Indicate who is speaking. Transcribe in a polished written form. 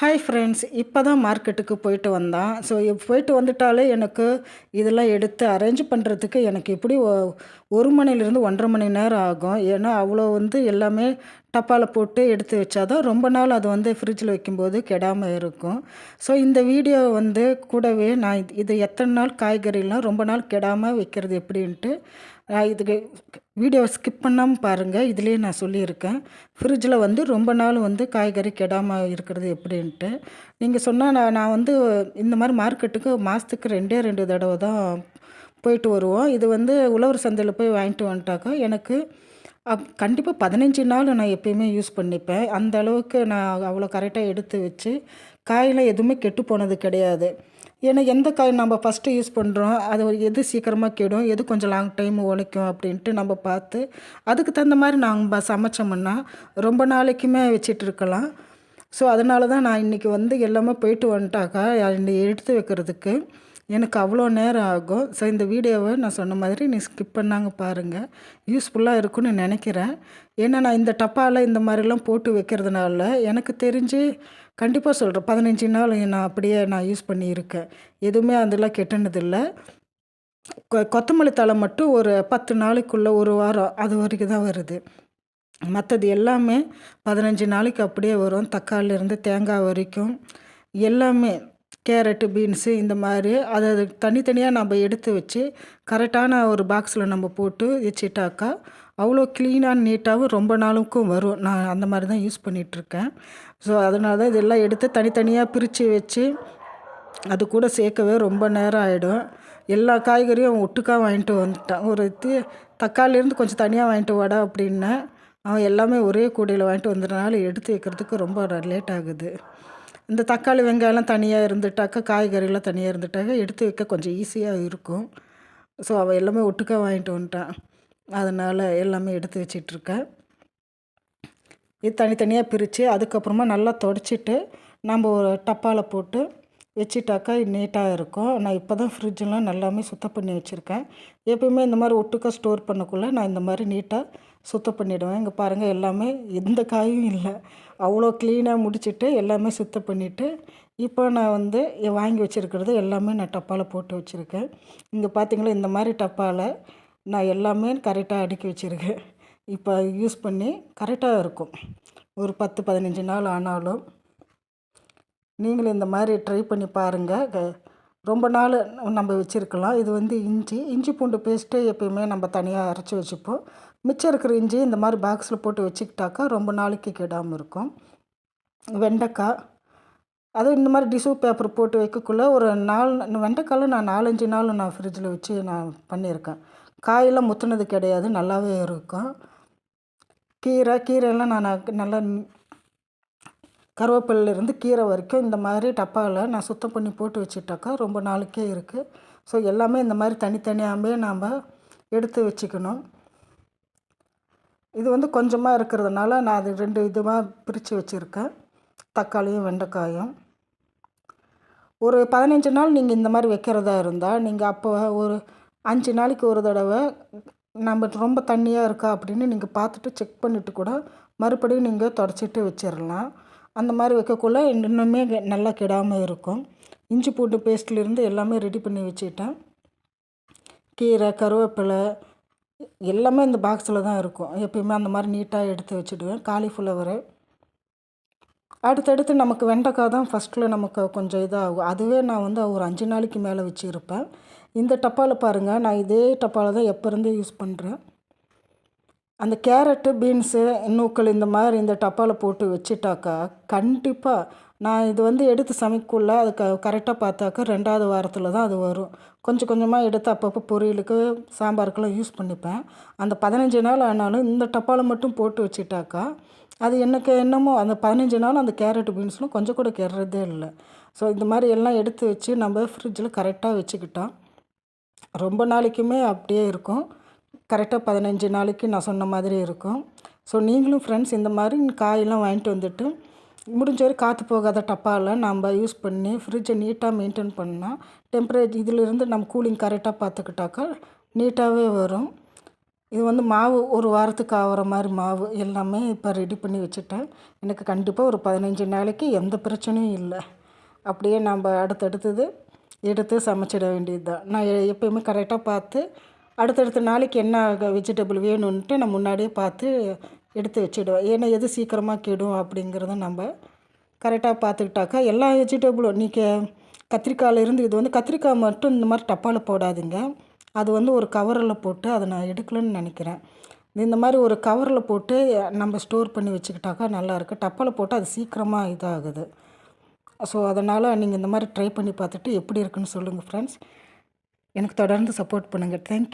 Speaker 1: Hi friends! இப்போ தான் மார்க்கெட்டுக்கு போயிட்டு வந்தான். ஸோ போயிட்டு வந்துட்டாலே எனக்கு இதெல்லாம் எடுத்து அரேஞ்ச் பண்ணுறதுக்கு எனக்கு எப்படியும் 1 மணிலேருந்து 1 1/2 மணி நேரம் ஆகும். ஏன்னா, அவ்வளோ எல்லாமே டப்பால போட்டு எடுத்து வச்சா தான் ரொம்ப நாள் அது ஃப்ரிட்ஜில் வைக்கும்போது கெடாம இருக்கும். ஸோ இந்த வீடியோ கூடவே நான் இது எத்தனை நாள் காய்கறிலாம் ரொம்ப நாள் கெடாம வைக்கிறது எப்படின்ட்டு இதுக்கு வீடியோவை ஸ்கிப் பண்ணாம பாருங்கள். இதுலேயே நான் சொல்லியிருக்கேன். ஃப்ரிட்ஜில் ரொம்ப நாள் காய்கறி கெடாமல் இருக்கிறது எப்படின்ட்டு. நீங்கள் சொன்னால் நான் இந்த மாதிரி மார்க்கெட்டுக்கு மாதத்துக்கு 2 2 தடவை தான் போயிட்டு வருவோம். இது உழவர் சந்தையில் போய் வாங்கிட்டு வந்துட்டாக்கா எனக்கு கண்டிப்பாக 15 நாள் நான் எப்பயுமே யூஸ் பண்ணிப்பேன். அந்த அளவுக்கு நான் அவ்வளோ கரெக்டாக எடுத்து வச்சு காயெல்லாம் எதுவுமே கெட்டு போனது கிடையாது. ஏன்னா எந்த காய் நம்ம ஃபஸ்ட்டு யூஸ் பண்ணுறோம், அது எது சீக்கிரமாக கெடும், எது கொஞ்சம் லாங் டைம் உழைக்கும் அப்படின்ட்டு நம்ம பார்த்து, அதுக்கு தகுந்த மாதிரி நாங்கள் சமைச்சோம்னா ரொம்ப நாளைக்குமே வச்சிட்ருக்கலாம். ஸோ அதனால தான் நான் இன்றைக்கி எல்லாமே போயிட்டு வந்துட்டாக்கா எடுத்து வைக்கிறதுக்கு எனக்கு அவ்வளோ நேரம் ஆகும். ஸோ இந்த வீடியோவை நான் சொன்ன மாதிரி நீ ஸ்கிப் பண்ணாங்க பாருங்கள். யூஸ்ஃபுல்லாக இருக்கும்னு நினைக்கிறேன். ஏன்னா நான் இந்த டப்பாவில் இந்த மாதிரிலாம் போட்டு வைக்கிறதுனால எனக்கு தெரிஞ்சு கண்டிப்பாக சொல்கிறேன் 15 நாள் நான் அப்படியே யூஸ் பண்ணியிருக்கேன். எதுவுமே அதெல்லாம் கெட்டுனதில்ல. கொத்தமல்லி தழை மட்டும் ஒரு 10 நாளைக்குள்ளே 1 வாரம் அது வரைக்கும் தான் வருது. மற்றது எல்லாமே 15 நாளைக்கு அப்படியே வரும். தக்காளிலேருந்து தேங்காய் வரைக்கும் எல்லாமே கேரட்டு, பீன்ஸு இந்த மாதிரி அதை தனித்தனியாக நம்ம எடுத்து வச்சு கரெக்டான ஒரு பாக்ஸில் நம்ம போட்டு வச்சுட்டாக்கா அவ்வளோ க்ளீனாக நீட்டாகவும் ரொம்ப நாளுக்கும் வரும். நான் அந்த மாதிரி தான் யூஸ் பண்ணிகிட்ருக்கேன். ஸோ அதனால தான் இதெல்லாம் எடுத்து தனித்தனியாக பிரித்து வச்சு அது கூட சேர்க்கவே ரொம்ப நேரம் ஆகிடும். எல்லா காய்கறியும் ஒட்டுக்கா வாங்கிட்டு வந்துட்டான். ஒரு தக்காளிலேருந்து கொஞ்சம் தனியாக வாங்கிட்டு வாடா அப்படின்னேன். அவன் எல்லாமே ஒரே கூடையில் வாங்கிட்டு வந்ததுனால எடுத்து வைக்கிறதுக்கு ரொம்ப லேட் ஆகுது. இந்த தக்காளி, வெங்காயம்லாம் தனியாக இருந்துட்டாக்கா, காய்கறிலாம் தனியாக இருந்துட்டாக்கா எடுத்து வைக்க கொஞ்சம் ஈஸியாக இருக்கும். ஸோ அவன் எல்லாமே ஒட்டுக்கா வாங்கிட்டு வந்துட்டான். அதனால் எல்லாமே எடுத்து வச்சிட்ருக்கேன். இது தனித்தனியாக பிரித்து அதுக்கப்புறமா நல்லா துடைச்சிட்டு நம்ம ஒரு டப்பாவில் போட்டு வச்சிட்டாக்கா நீட்டாக இருக்கும். நான் இப்போ தான் ஃப்ரிட்ஜெலாம் நல்லாமே சுத்தம் பண்ணி வச்சுருக்கேன். எப்பயுமே இந்த மாதிரி ஒட்டுக்கா ஸ்டோர் பண்ணக்குள்ளே நான் இந்த மாதிரி நீட்டாக சுத்தம் பண்ணிவிடுவேன். இங்கே பாருங்கள், எல்லாமே எந்த காயும் இல்லை. அவ்வளோ க்ளீனாக முடிச்சுட்டு எல்லாமே சுத்தம் பண்ணிவிட்டு இப்போ நான் வாங்கி வச்சுருக்கிறது எல்லாமே நான் டப்பாவில் போட்டு வச்சுருக்கேன். இங்கே பார்த்தீங்களா, இந்த மாதிரி டப்பாவில் நான் எல்லாமே கரெக்டாக அடுக்கி வச்சுருக்கேன். இப்போ யூஸ் பண்ணி கரெக்டாக இருக்கும். ஒரு 10 15 நாள் ஆனாலும் நீங்களும் இந்த மாதிரி ட்ரை பண்ணி பாருங்கள். ரொம்ப நாள் நம்ம வச்சுருக்கலாம். இது இஞ்சி பூண்டு பேஸ்ட்டு எப்பயுமே நம்ம தனியாக அரைச்சி வச்சுப்போம். மிச்சம் இருக்கிற இஞ்சி இந்த மாதிரி பாக்ஸில் போட்டு வச்சுக்கிட்டாக்கா ரொம்ப நாளைக்கு கெடாமல் இருக்கும். வெண்டைக்காய், அதுவும் இந்த மாதிரி டிஷ்யூ பேப்பர் போட்டு வைக்கக்குள்ளே ஒரு 4 வெண்டைக்காயில் நான் 4 5 நாள் நான் ஃப்ரிட்ஜில் வச்சு நான் பண்ணியிருக்கேன். காயெல்லாம் முத்துனது கிடையாது, நல்லாவே இருக்கும். கீரையெல்லாம் நான் நல்லா கருவேப்பிலையிலேருந்து கீரை வரைக்கும் இந்த மாதிரி டப்பாவில் நான் சுத்தம் பண்ணி போட்டு வச்சுட்டாக்கா ரொம்ப நாளைக்கே இருக்குது. ஸோ எல்லாமே இந்த மாதிரி தனித்தனியாகவே நாம் எடுத்து வச்சுக்கணும். இது கொஞ்சமாக இருக்கிறதுனால நான் அது 2 விதமாக பிரித்து வச்சுருக்கேன். தக்காளியும் வெண்டைக்காயும் ஒரு 15 நாள் நீங்கள் இந்த மாதிரி வைக்கிறதா இருந்தால் நீங்கள் அப்போ ஒரு 5 நாளைக்கு ஒரு தடவை நம்ம ரொம்ப தண்ணியாக இருக்கா அப்படின்னு நீங்கள் பார்த்துட்டு செக் பண்ணிவிட்டு கூட மறுபடியும் நீங்கள் தொடச்சிட்டு வச்சிடலாம். அந்த மாதிரி வைக்கக்குள்ளே இன்னுமே நல்லா கெடாமல் இருக்கும். இஞ்சி பூண்டு பேஸ்ட்லேருந்து எல்லாமே ரெடி பண்ணி வச்சுட்டேன். கீரை, கருவேப்பிலை எல்லாமே இந்த பாக்ஸில் தான் இருக்கும். எப்பயுமே அந்த மாதிரி நீட்டாக எடுத்து வச்சுடுவேன். காலிஃப்ளவரு அடுத்தடுத்து நமக்கு வெண்டைக்காய் தான் ஃபஸ்ட்டில் நமக்கு கொஞ்சம் இதாகும். அதுவே நான் ஒரு 5 நாளைக்கு மேலே வச்சுருப்பேன். இந்த டப்பாவில் பாருங்கள், நான் இதே டப்பாவில் தான் எப்போ இருந்து யூஸ் பண்ணுறேன். அந்த கேரட்டு, பீன்ஸு, நூக்கல் இந்த மாதிரி இந்த டப்பாவில் போட்டு வச்சுட்டாக்கா கண்டிப்பாக நான் இது எடுத்து சமைக்கக்குள்ள அது கரெக்டாக பார்த்தாக்கா 2வது வாரத்தில் தான் அது வரும். கொஞ்சம் கொஞ்சமாக எடுத்து அப்பப்போ பொரியலுக்கு, சாம்பாருக்கெல்லாம் யூஸ் பண்ணிப்பேன். அந்த 15 நாள் ஆனாலும் இந்த டப்பாவில் மட்டும் போட்டு வச்சுட்டாக்கா அது எனக்கு என்னமோ அந்த 15 நாள் அந்த கேரட்டு, பீன்ஸ்லாம் கொஞ்சம் கூட கெடுறதே இல்லை. ஸோ இந்த மாதிரி எல்லாம் எடுத்து வச்சு நம்ம ஃப்ரிட்ஜில் கரெக்டாக வச்சுக்கிட்டோம் ரொம்ப நாளைக்குமே அப்படியே இருக்கும். கரெக்டாக 15 நாளைக்கு நான் சொன்ன மாதிரி இருக்கும். ஸோ நீங்களும் ஃப்ரெண்ட்ஸ் இந்த மாதிரி காயெல்லாம் வாங்கிட்டு வந்துட்டு முடிஞ்ச வரை காற்று போகாத டப்பாவில் நம்ம யூஸ் பண்ணி ஃப்ரிட்ஜை நீட்டாக மெயின்டைன் பண்ணால் இதிலிருந்து நம்ம கூலிங் கரெக்டாக பார்த்துக்கிட்டாக்கா நீட்டாகவே வரும். இது வந்து மாவு ஒரு வாரத்துக்கு ஆகுற மாதிரி மாவு எல்லாமே இப்போ ரெடி பண்ணி வச்சுட்டேன். எனக்கு கண்டிப்பாக ஒரு 15 நாளைக்கு எந்த பிரச்சனையும் இல்லை. அப்படியே நம்ம அடுத்தடுத்தது எடுத்து சமைச்சிட வேண்டியது தான். நான் எப்பயுமே கரெக்டாக பார்த்து அடுத்தடுத்த நாளைக்கு என்ன வெஜிடபிள் வேணும்ன்ட்டு நான் முன்னாடியே பார்த்து எடுத்து வச்சுடுவேன். ஏன்னா எது சீக்கிரமாக கெடும் அப்படிங்கிறத நம்ம கரெக்டாக பார்த்துக்கிட்டாக்கா எல்லா வெஜிடபிளும் கத்திரிக்காயிலேருந்து இது வந்து கத்திரிக்காய் மட்டும் இந்த மாதிரி டப்பாவில் போடாதீங்க. அது வந்து ஒரு கவரில் போட்டு அதை நான் எடுக்கலன்னு நினைக்கிறேன். இந்த மாதிரி ஒரு கவரில் போட்டு நம்ம ஸ்டோர் பண்ணி வச்சுக்கிட்டாக்கா நல்லாயிருக்கு. டப்பாவில் போட்டு அது சீக்கிரமாக இதாகுது. ஸோ அதனால் நீங்கள் இந்த மாதிரி ட்ரை பண்ணி பார்த்துட்டு எப்படி இருக்குன்னு சொல்லுங்கள் ஃப்ரெண்ட்ஸ். எனக்கு தொடர்ந்து சப்போர்ட் பண்ணுங்கள். தேங்க்யூ.